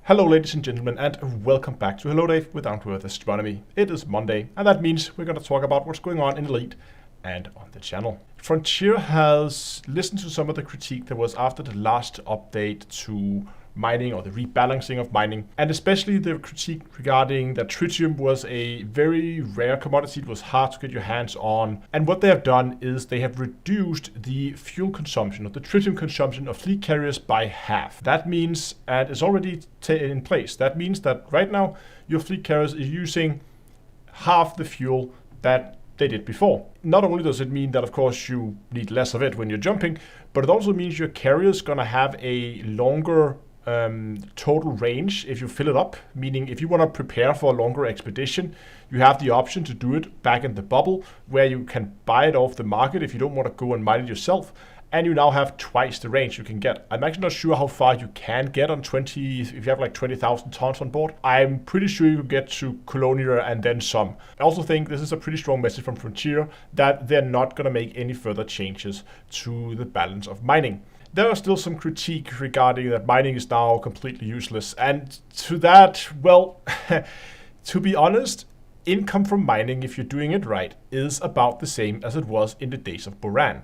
Hello ladies and gentlemen, and welcome back to Hello Dave with Down to Earth Astronomy. It is Monday, and that means we're going to talk about what's going on in Elite and on the channel. Frontier has listened to some of the critique that was after the last update to mining, or the rebalancing of mining, and especially the critique regarding that tritium was a very rare commodity. It was hard to get your hands on, and what they have done is they have reduced the fuel consumption, or the tritium consumption of fleet carriers by half. That means, and it's already in place, that means that right now your fleet carriers is using half the fuel that they did before. Not only does it mean that of course you need less of it when you're jumping, but it also means your carrier is going to have a longer total range if you fill it up, meaning if you want to prepare for a longer expedition, you have the option to do it back in the bubble, where you can buy it off the market if you don't want to go and mine it yourself, and you now have twice the range you can get. I'm actually not sure how far you can get on 20, if you have like 20,000 tons on board. I'm pretty sure you can get to Colonia and then some. I also think this is a pretty strong message from Frontier that they're not going to make any further changes to the balance of mining. There are still some critique regarding that mining is now completely useless. And to that, well, to be honest, income from mining, if you're doing it right, is about the same as it was in the days of Boran.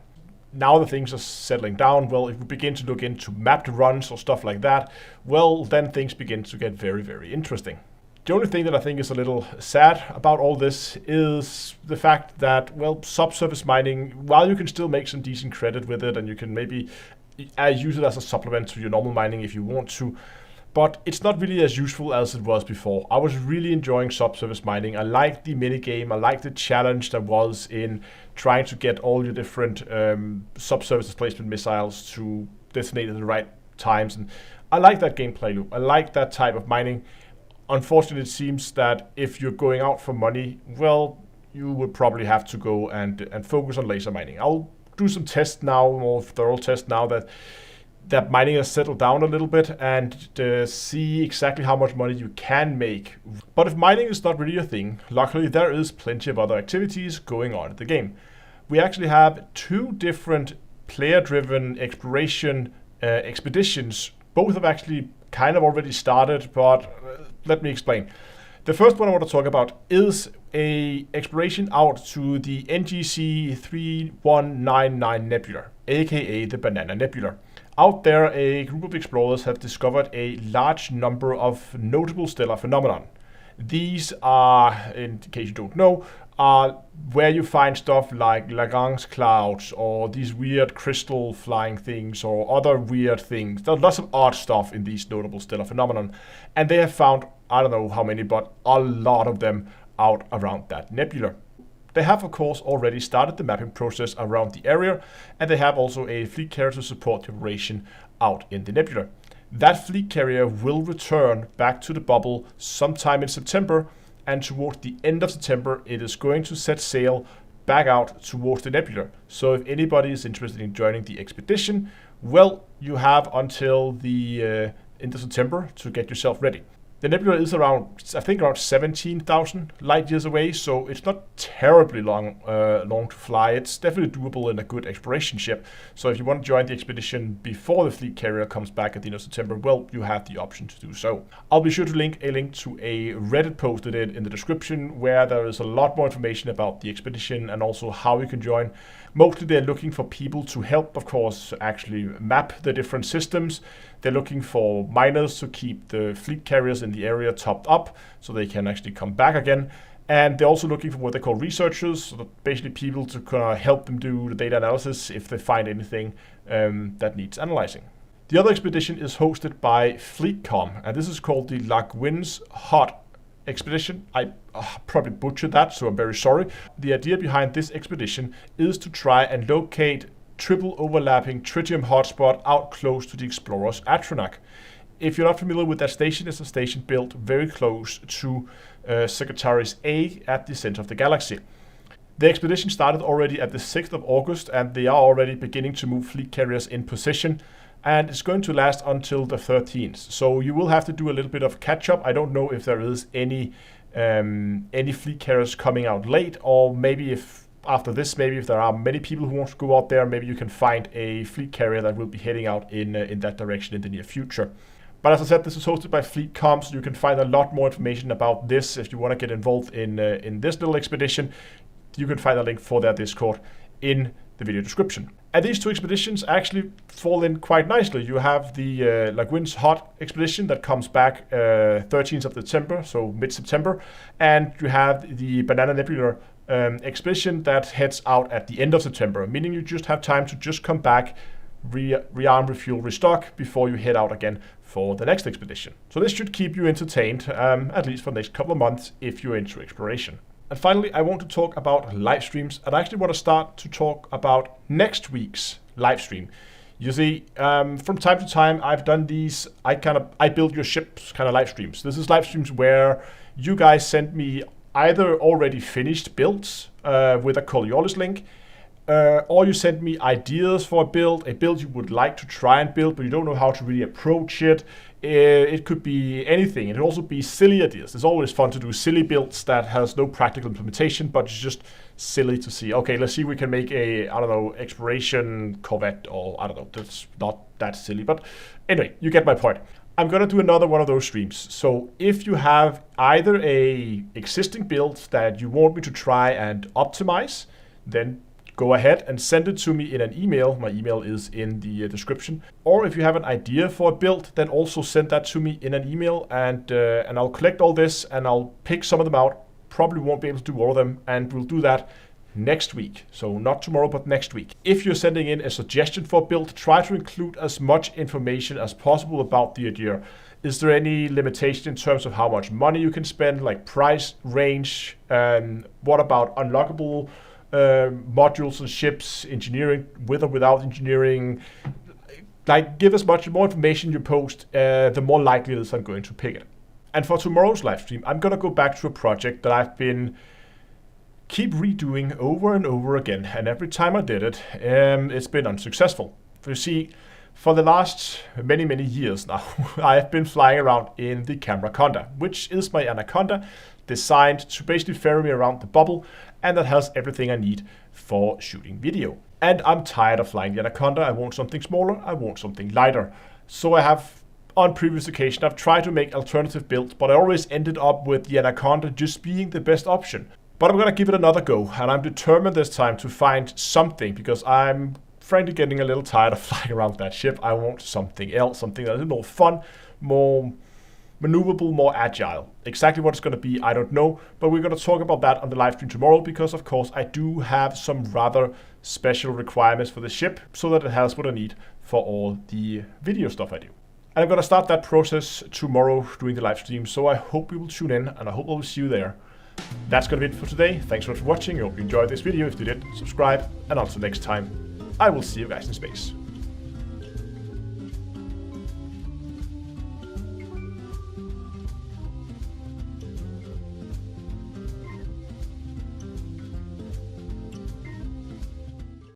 Now that things are settling down, well, if we begin to look into mapped runs or stuff like that, well, then things begin to get very, very interesting. The only thing that I think is a little sad about all this is the fact that, well, subsurface mining, while you can still make some decent credit with it, and you can maybe use it as a supplement to your normal mining if you want to, but it's not really as useful as it was before. I was really enjoying subsurface mining. I liked the minigame, I liked the challenge that was in trying to get all your different subsurface displacement missiles to detonate at the right times, and I like that gameplay loop. I like that type of mining. Unfortunately, it seems that if you're going out for money, well, you would probably have to go and focus on laser mining. I'll do some tests now, more thorough tests now that mining has settled down a little bit, and see exactly how much money you can make. But if mining is not really your thing, luckily there is plenty of other activities going on in the game. We actually have two different player-driven exploration expeditions. Both have actually kind of already started, but let me explain. The first one I want to talk about is a exploration out to the NGC 3199 Nebular, aka the Banana Nebula. Out there, a group of explorers have discovered a large number of notable stellar phenomena. These are, in case you don't know, are where you find stuff like Lagrange clouds, or these weird crystal flying things, or other weird things. There's lots of odd stuff in these notable stellar phenomena, and they have found, I don't know how many, but a lot of them out around that nebula. They have of course already started the mapping process around the area, and they have also a fleet carrier to support the operation out in the nebula. That fleet carrier will return back to the bubble sometime in September, and towards the end of September it is going to set sail back out towards the nebula. So if anybody is interested in joining the expedition, well, you have until the end of September to get yourself ready. The nebula is around, I think, around 17,000 light years away, so it's not terribly long to fly. It's definitely doable in a good exploration ship. So if you want to join the expedition before the fleet carrier comes back at the end of September, well, you have the option to do so. I'll be sure to link a link to a Reddit post I did in the description, where there is a lot more information about the expedition and also how you can join. Mostly they're looking for people to help, of course, actually map the different systems. They're looking for miners to keep the fleet carriers in the area topped up so they can actually come back again. And they're also looking for what they call researchers, so basically people to kind of help them do the data analysis if they find anything that needs analyzing. The other expedition is hosted by FleetCom, and this is called the Guin's Hot Expedition. I probably butchered that, so I'm very sorry. The idea behind this expedition is to try and locate triple overlapping tritium hotspot out close to the explorer's Atronach. If you're not familiar with that station, it's a station built very close to Sagittarius A at the center of the galaxy. The expedition started already at the 6th of August, and they are already beginning to move fleet carriers in position, and it's going to last until the 13th. So you will have to do a little bit of catch up. I don't know if there is any fleet carriers coming out late, or maybe if after this, maybe if there are many people who want to go out there, maybe you can find a fleet carrier that will be heading out in that direction in the near future. But as I said, this is hosted by FleetCom, so you can find a lot more information about this if you want to get involved in this little expedition. You can find a link for their Discord in the video description. And these two expeditions actually fall in quite nicely. You have the Guin's Hot expedition that comes back 13th of September, so mid-September, and you have the Banana Nebular expedition that heads out at the end of September, meaning you just have time to just come back, rearm, refuel, restock before you head out again for the next expedition. So this should keep you entertained, at least for the next couple of months if you're into exploration. And finally, I want to talk about live streams, and I actually want to start to talk about next week's live stream. You see, from time to time, I've done these, I build your ships kind of live streams. This is live streams where you guys send me either already finished builds with a Coriolis link, or you send me ideas for a build you would like to try and build, but you don't know how to really approach it. It could be anything. It could also be silly ideas. It's always fun to do silly builds that has no practical implementation, but it's just silly to see. Okay, let's see if we can make a, I don't know, exploration corvette, or I don't know, that's not that silly. But anyway, you get my point. I'm going to do another one of those streams. So if you have either a existing build that you want me to try and optimize, then go ahead and send it to me in an email. My email is in the description. Or if you have an idea for a build, then also send that to me in an email, and I'll collect all this and I'll pick some of them out. Probably won't be able to do all of them, and we'll do that next week. So not tomorrow, but next week. If you're sending in a suggestion for a build, try to include as much information as possible about the idea. Is there any limitation in terms of how much money you can spend, like price range? What about unlockable modules and ships, engineering with or without engineering? Like, give as much more information you post, the more likely it is I'm going to pick it. And for tomorrow's live stream, I'm going to go back to a project that I've been keep redoing over and over again, and every time I did it, it's been unsuccessful. You see, for the last many years now, I've been flying around in the Cameraconda, which is my Anaconda, designed to basically ferry me around the bubble, and that has everything I need for shooting video. And I'm tired of flying the Anaconda. I want something smaller, I want something lighter. So I have, on previous occasion, I've tried to make alternative builds, but I always ended up with the Anaconda just being the best option. But I'm gonna give it another go, and I'm determined this time to find something, because I'm frankly getting a little tired of flying around that ship. I want something else, something that is more fun, more maneuverable, more agile. Exactly what it's going to be, I don't know, but we're going to talk about that on the live stream tomorrow, because of course I do have some rather special requirements for the ship so that it has what I need for all the video stuff I do. And I'm going to start that process tomorrow during the live stream, so I hope you will tune in, and I hope I will see you there. That's going to be it for today. Thanks so much for watching. I hope you enjoyed this video. If you did, subscribe, and until next time, I will see you guys in space.